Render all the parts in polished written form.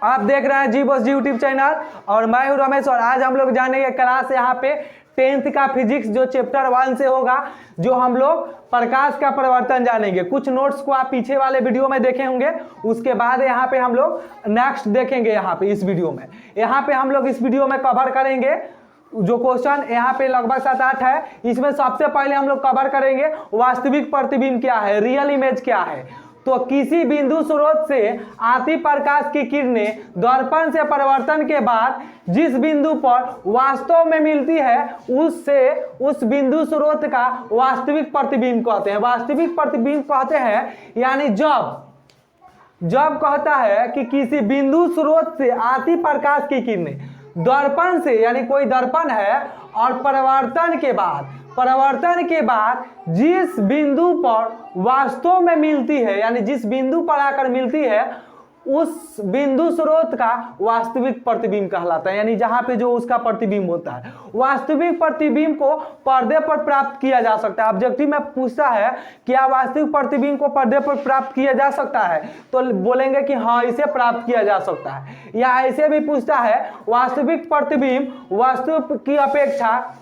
आप देख रहे हैं जी बॉस जी यूट्यूब चैनल और मैं हूं रमेश। और आज हम लोग जानेंगे क्लास यहाँ पे 10th का फिजिक्स जो चैप्टर 1 से होगा, जो हम लोग प्रकाश का परिवर्तन जानेंगे। कुछ नोट्स को आप पीछे वाले वीडियो में देखे होंगे, उसके बाद यहाँ पे हम लोग नेक्स्ट देखेंगे। यहाँ पे इस वीडियो में हम लोग इस वीडियो में कवर करेंगे जो क्वेश्चन यहाँ पे लगभग 7-8 है। इसमें सबसे पहले हम लोग कवर करेंगे वास्तविक प्रतिबिंब क्या है, रियल इमेज क्या है। तो किसी बिंदु स्रोत से आती प्रकाश की किरणें दर्पण से परिवर्तन के बाद जिस बिंदु पर वास्तव में मिलती है उस बिंदु स्रोत का वास्तविक प्रतिबिंब कहते हैं। वास्तविक प्रतिबिंब कहते हैं यानी जब कहता है कि किसी बिंदु स्रोत से आती प्रकाश की किरणें दर्पण से, यानी कोई दर्पण है और परिवर्तन के बाद जिस बिंदु पर वास्तव में मिलती है, यानी जिस बिंदु पर आकर मिलती है, उस बिंदु स्रोत का वास्तविक प्रतिबिंब कहलाता है। यानी जहां पे जो उसका प्रतिबिंब होता है। वास्तविक प्रतिबिंब को पर्दे पर प्राप्त किया जा सकता है। ऑब्जेक्टिव में पूछता है क्या वास्तविक प्रतिबिंब को पर्दे पर प्राप्त किया जा सकता है, तो बोलेंगे कि हाँ, इसे प्राप्त किया जा सकता है। या ऐसे भी पूछता है वास्तविक प्रतिबिंब वस्तु की अपेक्षा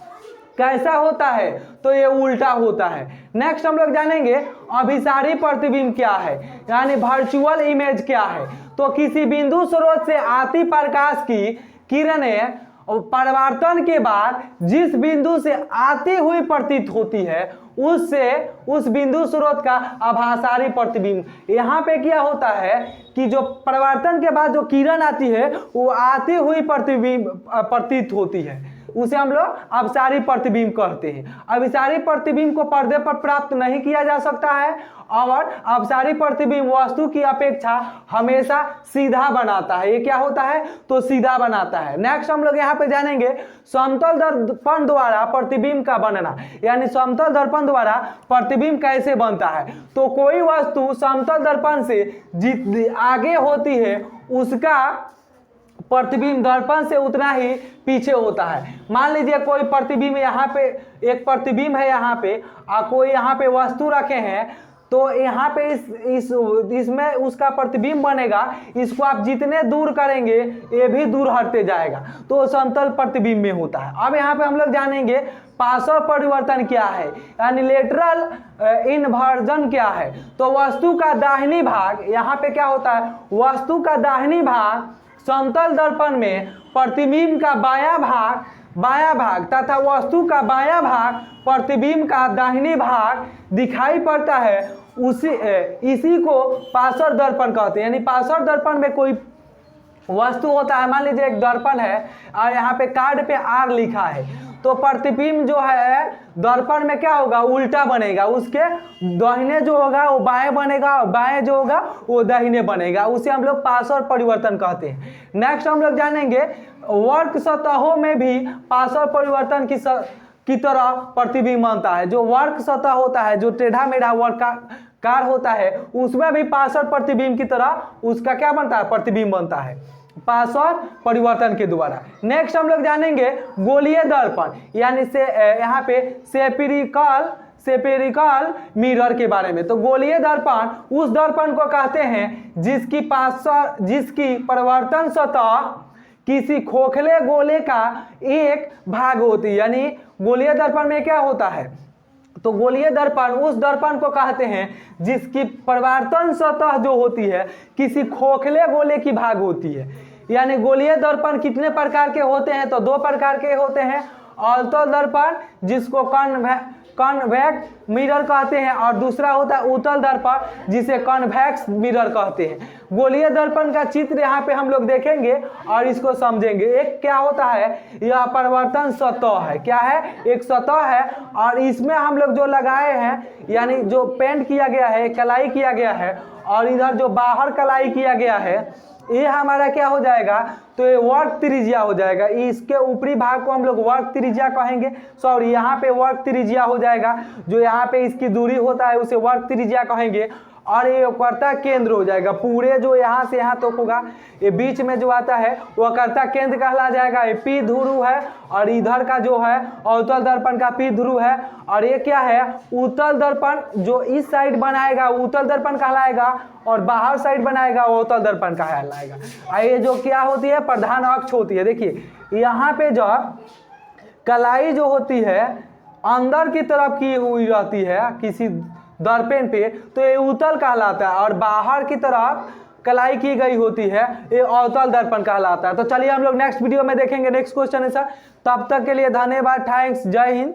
कैसा होता है, तो ये उल्टा होता है। नेक्स्ट हम लोग जानेंगे अभिसारी प्रतिबिंब क्या है, यानी वर्चुअल इमेज क्या है। तो किसी बिंदु स्रोत से आती प्रकाश की किरणें परिवर्तन के बाद जिस बिंदु से आती हुई प्रतीत होती है उस बिंदु स्रोत का अभासारी प्रतिबिंब। यहाँ पे क्या होता है कि जो परिवर्तन के बाद जो किरण आती है वो आती हुई प्रतीत होती है, उसे हम लोग अभिसारी प्रतिबिंब कहते हैं। अभिसारी प्रतिबिंब को पर्दे पर प्राप्त नहीं किया जा सकता है और अभिसारी प्रतिबिंब वस्तु की अपेक्षा हमेशा सीधा बनाता है। ये क्या होता है, तो सीधा बनाता है। नेक्स्ट हम लोग यहाँ पे जानेंगे समतल दर्पण द्वारा प्रतिबिंब का बनना, यानी समतल दर्पण द्वारा प्रतिबिंब कैसे बनता है। तो कोई वस्तु समतल दर्पण से जितनी आगे होती है उसका प्रतिबिंब दर्पण से उतना ही पीछे होता है। मान लीजिए कोई प्रतिबिंब यहाँ पे, एक प्रतिबिंब है यहाँ पे और कोई यहाँ पे वस्तु रखे हैं, तो यहाँ पे इसमें उसका प्रतिबिंब बनेगा। इसको आप जितने दूर करेंगे ये भी दूर हटते जाएगा, तो समतल प्रतिबिंब में होता है। अब यहाँ पे हम लोग जानेंगे पार्श्व परिवर्तन क्या है, यानी लेटरल इन्वर्जन क्या है। तो वस्तु का दाहिनी भाग, यहाँ पे क्या होता है, वस्तु का दाहिनी भाग समतल दर्पण में प्रतिबिंब का बायां भाग तथा वस्तु का बायां भाग प्रतिबिंब का दाहिनी भाग दिखाई पड़ता है। इसी को पार्श्व दर्पण कहते हैं। यानी पार्श्व दर्पण में कोई वस्तु होता है, मान लीजिए एक दर्पण है और यहाँ पे कार्ड पे आर लिखा है, तो प्रतिबिंब जो है दर्पण में क्या होगा, उल्टा बनेगा। उसके दाहिने जो होगा वो बाएं बनेगा और बाएं जो होगा वो दाहिने बनेगा। उसे हम लोग पार्श्व परिवर्तन कहते हैं। नेक्स्ट हम लोग जानेंगे वर्क सतहों में भी पार्श्व परिवर्तन की तरह प्रतिबिंब बनता है। जो वर्क सतह होता है, जो टेढ़ा मेढ़ा वर्गाकार होता है, उसमें भी पार्श्व प्रतिबिंब की तरह उसका क्या बनता है, प्रतिबिंब बनता है पार्श्व परिवर्तन के द्वारा। नेक्स्ट हम लोग जानेंगे गोलीय दर्पण, यानी से यहाँ पे सेपेरिकल मिरर के बारे में। तो गोलीय दर्पण उस दर्पण को कहते हैं जिसकी परिवर्तन सतह किसी खोखले गोले का एक भाग होती है। यानी गोलीय दर्पण में क्या होता है, तो गोलीय दर्पण उस दर्पण को कहते हैं जिसकी परिवर्तन सतह जो होती है किसी खोखले गोले की भाग होती है। यानी गोलीय दर्पण कितने प्रकार के होते हैं, तो 2 प्रकार के होते हैं। अवतल दर्पण जिसको कॉन्वेक्स मिरर कहते हैं और दूसरा होता है उत्तल दर्पण जिसे कॉन्वेक्स मिरर कहते हैं। गोलीय दर्पण का चित्र यहाँ पे हम लोग देखेंगे और इसको समझेंगे। एक क्या होता है, यह परिवर्तन सतह है। क्या है, एक सतह है और इसमें हम लोग जो लगाए हैं, यानी जो पेंट किया गया है, कलाई किया गया है, और इधर जो बाहर कलाई किया गया है, ये हमारा क्या हो जाएगा, तो ये वर्ग त्रिज्या हो जाएगा। इसके ऊपरी भाग को हम लोग वर्ग त्रिज्या कहेंगे। सॉरी, यहाँ पे वर्ग त्रिज्या हो जाएगा। जो यहाँ पे इसकी दूरी होता है उसे वर्ग त्रिज्या कहेंगे। और ये कर्ता केंद्र हो जाएगा। पूरे जो यहाँ से यहाँ तक होगा, ये बीच में जो आता है वो कर्ता केंद्र कहला जाएगा। ये पी ध्रुव है और इधर का जो है अवतल दर्पण का पी ध्रुव है। और ये क्या है, उत्तल दर्पण जो इस साइड बनाएगा उत्तल दर्पण कहलाएगा और बाहर साइड बनाएगा वो अवतल दर्पण कहलाएगा। और ये जो क्या होती है, प्रधान अक्ष होती है। देखिए यहाँ पे जब कलाई जो होती है अंदर की तरफ की हुई रहती है किसी दर्पण पे, तो ये उत्तल कहलाता है और बाहर की तरफ कलाई की गई होती है ये अवतल दर्पण कहलाता है। तो चलिए हम लोग नेक्स्ट वीडियो में देखेंगे नेक्स्ट क्वेश्चन है सर। तब तक के लिए धन्यवाद, थैंक्स, जय हिंद।